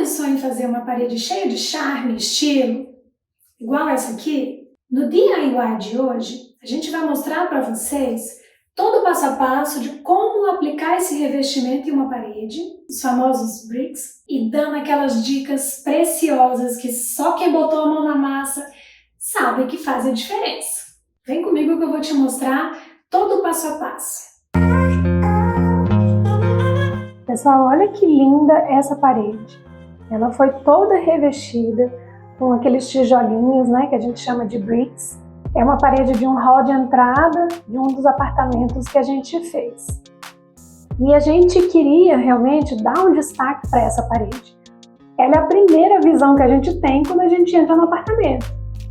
pensou em fazer uma parede cheia de charme e estilo, igual essa aqui? No DIY de hoje, a gente vai mostrar para vocês todo o passo a passo de como aplicar esse revestimento em uma parede, os famosos bricks, e dando aquelas dicas preciosas que só quem botou a mão na massa sabe que faz a diferença. Vem comigo que eu vou te mostrar todo o passo a passo. Pessoal, olha que linda essa parede. Ela foi toda revestida com aqueles tijolinhos, né, que a gente chama de bricks. É uma parede de um hall de entrada de um dos apartamentos que a gente fez. E a gente queria realmente dar um destaque para essa parede. Ela é a primeira visão que a gente tem quando a gente entra no apartamento.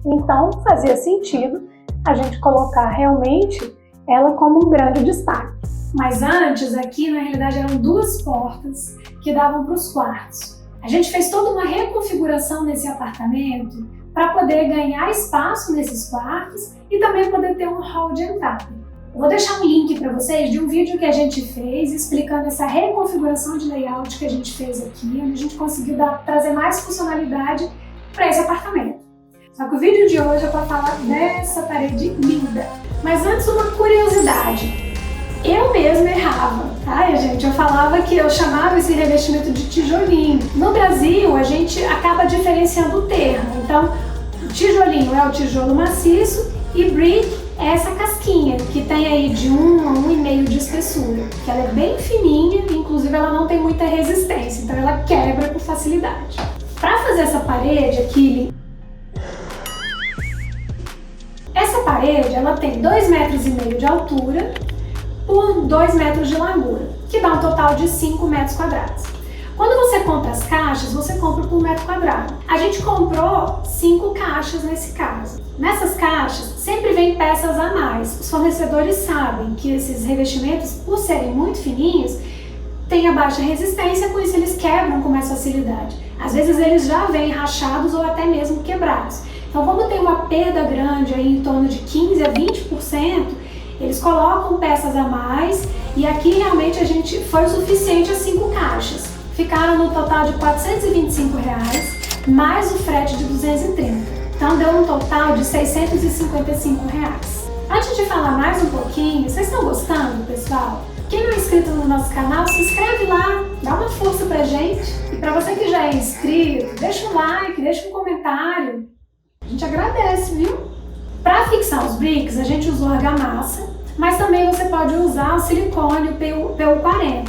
Então, fazia sentido a gente colocar realmente ela como um grande destaque. Mas antes, aqui na realidade eram duas portas que davam para os quartos. A gente fez toda uma reconfiguração nesse apartamento para poder ganhar espaço nesses quartos e também poder ter um hall de entrada. Eu vou deixar um link para vocês de um vídeo que a gente fez explicando essa reconfiguração de layout que a gente fez aqui, onde a gente conseguiu trazer mais funcionalidade para esse apartamento. Só que o vídeo de hoje é para falar dessa parede linda. Mas antes, uma curiosidade. Eu mesma errava, tá, gente? Eu falava que eu chamava esse revestimento de tijolinho. No Brasil, a gente acaba diferenciando o termo. Então, o tijolinho é o tijolo maciço e brick é essa casquinha, que tem aí de 1 a 1,5 de espessura. Que ela é bem fininha, inclusive ela não tem muita resistência, então ela quebra com facilidade. Para fazer essa parede aqui, essa parede ela tem 2,5 metros de altura por 2 metros de largura, que dá um total de 5 metros quadrados. Quando você compra as caixas, você compra por metro quadrado. A gente comprou 5 caixas nesse caso. Nessas caixas sempre vem peças a mais. Os fornecedores sabem que esses revestimentos, por serem muito fininhos, têm a baixa resistência, com isso eles quebram com mais facilidade. Às vezes eles já vêm rachados ou até mesmo quebrados. Então, como tem uma perda grande aí em torno de 15 a 20%, eles colocam peças a mais e aqui realmente a gente foi o suficiente as 5 caixas. Ficaram no total de R$ 425, mais o frete de 230. Então deu um total de R$ 655. Antes de falar mais um pouquinho, vocês estão gostando, pessoal? Quem não é inscrito no nosso canal, se inscreve lá, dá uma força pra gente. E pra você que já é inscrito, deixa um like, deixa um comentário. A gente agradece, viu? Para fixar os bricks, a gente usou argamassa, mas também você pode usar o silicone, o PU40.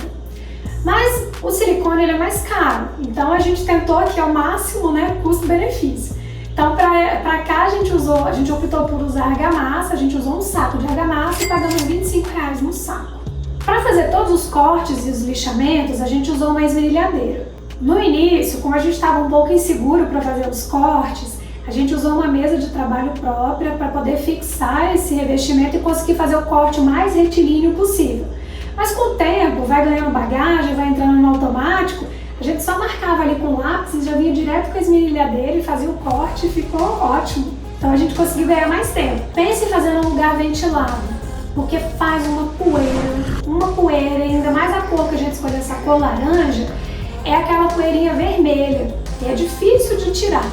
Mas o silicone ele é mais caro, então a gente tentou aqui ao máximo, né, custo-benefício. Então para cá a gente optou por usar argamassa, a gente usou um saco de argamassa e pagamos R$ 25 no saco. Para fazer todos os cortes e os lixamentos, a gente usou uma esmerilhadeira. No início, como a gente estava um pouco inseguro para fazer os cortes, a gente usou uma mesa de trabalho própria para poder fixar esse revestimento e conseguir fazer o corte o mais retilíneo possível. Mas com o tempo, vai ganhando bagagem, vai entrando no automático, a gente só marcava ali com lápis e já vinha direto com a esmerilhadeira e fazia o corte e ficou ótimo. Então a gente conseguiu ganhar mais tempo. Pense em fazer num lugar ventilado, porque faz uma poeira, e ainda mais a cor que a gente escolheu, essa cor laranja, é aquela poeirinha vermelha, e é difícil de tirar.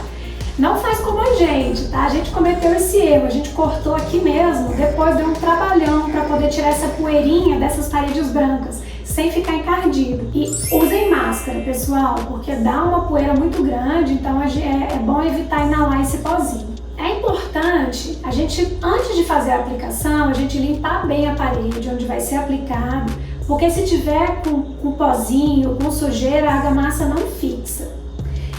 Não faz como a gente, tá? A gente cometeu esse erro, a gente cortou aqui mesmo, depois deu um trabalhão para poder tirar essa poeirinha dessas paredes brancas, sem ficar encardido. E usem máscara, pessoal, porque dá uma poeira muito grande, então é bom evitar inalar esse pozinho. É importante a gente, antes de fazer a aplicação, a gente limpar bem a parede onde vai ser aplicado, porque se tiver com pozinho, com sujeira, a argamassa não fixa.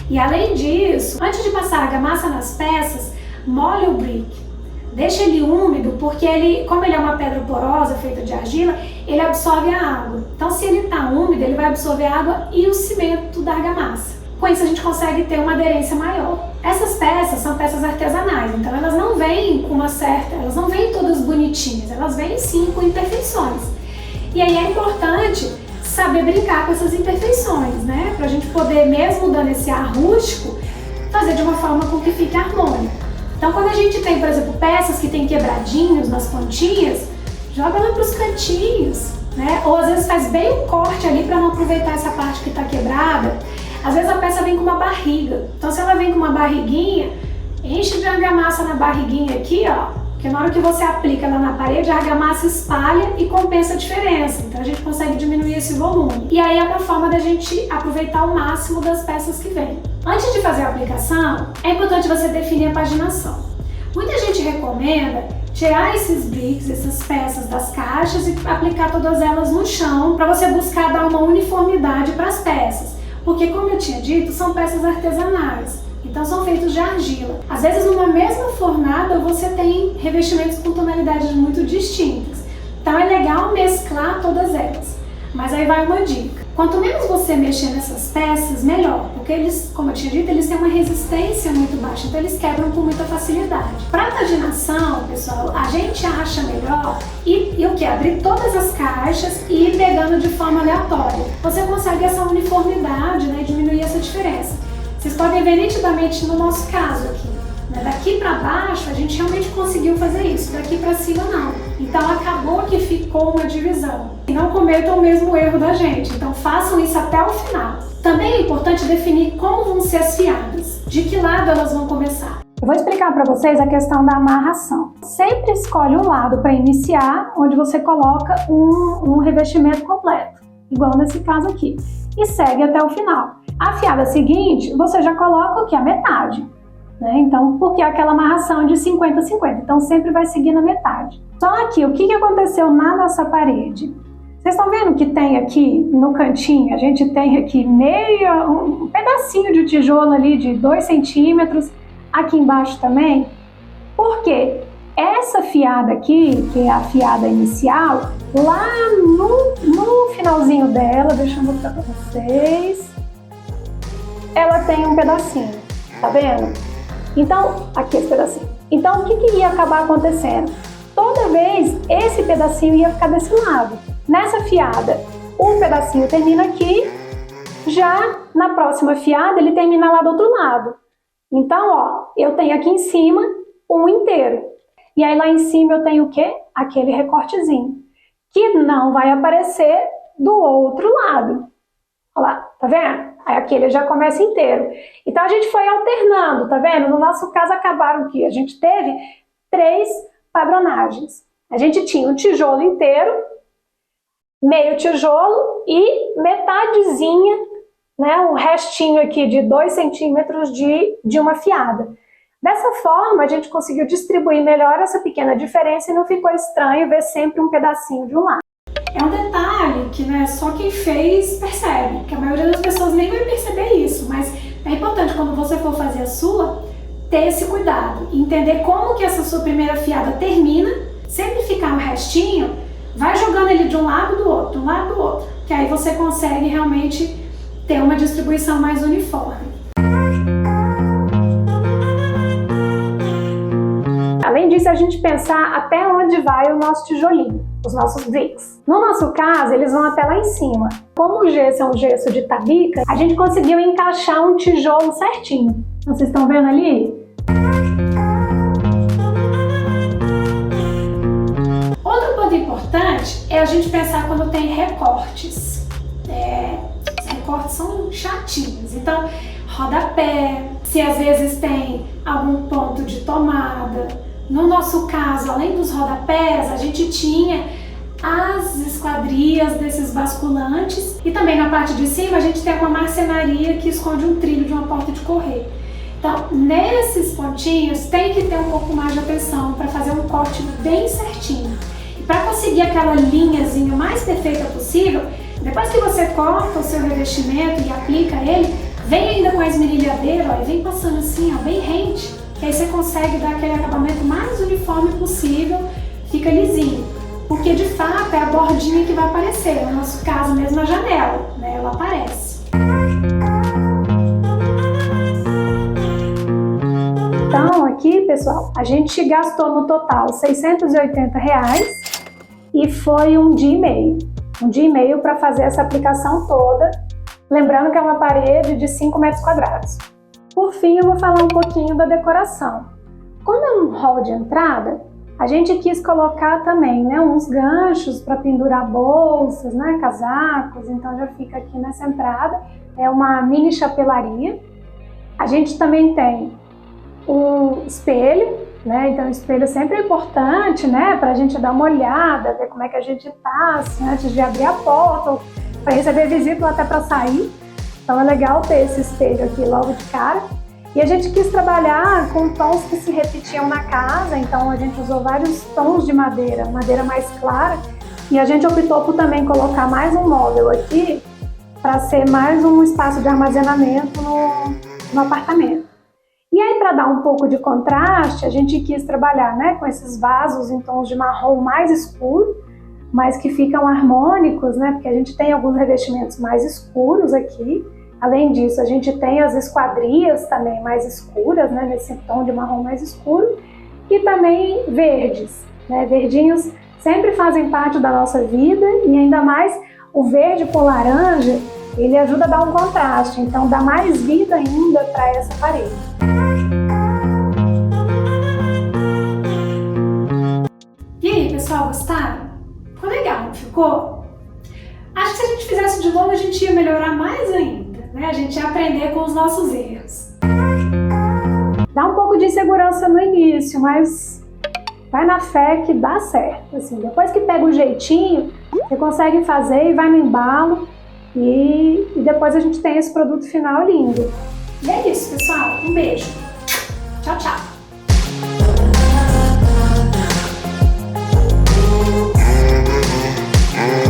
E além disso, antes de passar a argamassa nas peças, molhe o brick. Deixa ele úmido, porque como ele é uma pedra porosa feita de argila, ele absorve a água. Então se ele está úmido, ele vai absorver a água e o cimento da argamassa. Com isso a gente consegue ter uma aderência maior. Essas peças são peças artesanais, então elas não vêm elas não vêm todas bonitinhas, elas vêm sim com imperfeições. E aí é importante saber brincar com essas imperfeições, né? Pra gente poder, mesmo dando esse ar rústico, fazer de uma forma com que fique harmônico. Então quando a gente tem, por exemplo, peças que tem quebradinhos nas pontinhas, joga lá pros cantinhos, né? Ou às vezes faz bem um corte ali para não aproveitar essa parte que está quebrada. Às vezes a peça vem com uma barriga, então se ela vem com uma barriguinha, enche de argamassa na barriguinha aqui, ó, porque na hora que você aplica ela na parede, a argamassa espalha e compensa a diferença, então a gente consegue diminuir esse volume. E aí é uma forma da gente aproveitar o máximo das peças que vem. Antes de fazer a aplicação, é importante você definir a paginação. Muita gente recomenda tirar esses bricks, essas peças das caixas e aplicar todas elas no chão para você buscar dar uma uniformidade para as peças. Porque, como eu tinha dito, são peças artesanais, então são feitos de argila. Às vezes, numa mesma fornada, você tem revestimentos com tonalidades muito distintas. Então é legal mesclar todas elas. Mas aí vai uma dica. Quanto menos você mexer nessas peças, melhor. Porque eles, como eu tinha dito, eles têm uma resistência muito baixa, então eles quebram com muita facilidade. Para paginação, pessoal, a gente acha melhor e o que? Abrir todas as caixas e ir pegando de forma aleatória. Você consegue essa uniformidade, né, diminuir essa diferença. Vocês podem ver nitidamente no nosso caso aqui. Né? Daqui para baixo, a gente realmente conseguiu fazer isso, daqui para cima não. Então acabou que ficou uma divisão. E não cometam o mesmo erro da gente, então façam isso até o final. Também é importante definir como vão ser as fiadas, de que lado elas vão começar. Eu vou explicar para vocês a questão da amarração. Sempre escolhe um lado para iniciar, onde você coloca um revestimento completo, igual nesse caso aqui, e segue até o final. A fiada seguinte, você já coloca o que? A metade. Né? Então, porque é aquela amarração de 50-50, então sempre vai seguir na metade. Só que o que aconteceu na nossa parede? Vocês estão vendo que tem aqui no cantinho, a gente tem aqui um pedacinho de tijolo ali de 2 centímetros, aqui embaixo também. Por quê? Essa fiada aqui, que é a fiada inicial, lá no finalzinho dela, deixa eu mostrar para vocês, ela tem um pedacinho, tá vendo? Então, aqui esse pedacinho. Então, o que ia acabar acontecendo? Toda vez, esse pedacinho ia ficar desse lado. Nessa fiada, um pedacinho termina aqui, já na próxima fiada, ele termina lá do outro lado. Então, ó, eu tenho aqui em cima um inteiro. E aí lá em cima eu tenho o quê? Aquele recortezinho, que não vai aparecer do outro lado. Olha lá, tá vendo? Aí aqui ele já começa inteiro. Então a gente foi alternando, tá vendo? No nosso caso acabaram que a gente teve 3 padronagens. A gente tinha um tijolo inteiro, meio tijolo e metadezinha, né? Um restinho aqui de 2 centímetros de uma fiada. Dessa forma a gente conseguiu distribuir melhor essa pequena diferença e não ficou estranho ver sempre um pedacinho de um lado. É um detalhe que, né, só quem fez percebe, que a maioria das pessoas nem vai perceber isso, mas é importante quando você for fazer a sua, ter esse cuidado, entender como que essa sua primeira fiada termina, sempre ficar um restinho, vai jogando ele de um lado do outro, que aí você consegue realmente ter uma distribuição mais uniforme. Além disso, a gente pensar até onde vai o nosso tijolinho, os nossos bricks. No nosso caso, eles vão até lá em cima. Como o gesso é um gesso de tabica, a gente conseguiu encaixar um tijolo certinho. Vocês estão vendo ali? Outro ponto importante é a gente pensar quando tem recortes. Os recortes são chatinhos, então rodapé, se às vezes tem algum ponto de tomada. No nosso caso, além dos rodapés, a gente tinha as esquadrias desses basculantes e também na parte de cima a gente tem uma marcenaria que esconde um trilho de uma porta de correio. Então, nesses pontinhos tem que ter um pouco mais de atenção para fazer um corte bem certinho. E para conseguir aquela linhazinha mais perfeita possível, depois que você corta o seu revestimento e aplica ele, vem ainda com a esmerilhadeira, ó, e vem passando assim, ó, bem rente, que aí você consegue dar aquele acabamento mais uniforme possível, fica lisinho. Porque de fato é a bordinha que vai aparecer, no nosso caso mesmo a janela, né, ela aparece. Então aqui, pessoal, a gente gastou no total R$680 e foi um dia e meio. Um dia e meio para fazer essa aplicação toda, lembrando que é uma parede de 5 metros quadrados. Por fim, eu vou falar um pouquinho da decoração. Como é um hall de entrada, a gente quis colocar também, né, uns ganchos para pendurar bolsas, né, casacos, então já fica aqui nessa entrada. é uma mini chapelaria. A gente também tem um espelho, né? Então o espelho sempre é importante, né? Para a gente dar uma olhada, ver como é que a gente tá, assim, antes de abrir a porta, ou para receber visita ou até para sair. Então é legal ter esse espelho aqui logo de cara. E a gente quis trabalhar com tons que se repetiam na casa, então a gente usou vários tons de madeira mais clara, e a gente optou por também colocar mais um móvel aqui para ser mais um espaço de armazenamento no apartamento. E aí, para dar um pouco de contraste, a gente quis trabalhar, né, com esses vasos em tons de marrom mais escuro, mas que ficam harmônicos, né, porque a gente tem alguns revestimentos mais escuros aqui. Além disso, a gente tem as esquadrias também mais escuras, né, nesse tom de marrom mais escuro, e também verdes, né, verdinhos sempre fazem parte da nossa vida, e ainda mais o verde com laranja, ele ajuda a dar um contraste, então dá mais vida ainda para essa parede. E aí, pessoal, gostaram? Ficou legal, não ficou? Acho que se a gente fizesse de novo, a gente ia melhorar mais ainda, né? A gente ia aprender com os nossos erros. Dá um pouco de insegurança no início, mas vai na fé que dá certo. Assim, depois que pega o jeitinho, você consegue fazer e vai no embalo, e depois a gente tem esse produto final lindo. E é isso, pessoal. Um beijo. Tchau, tchau.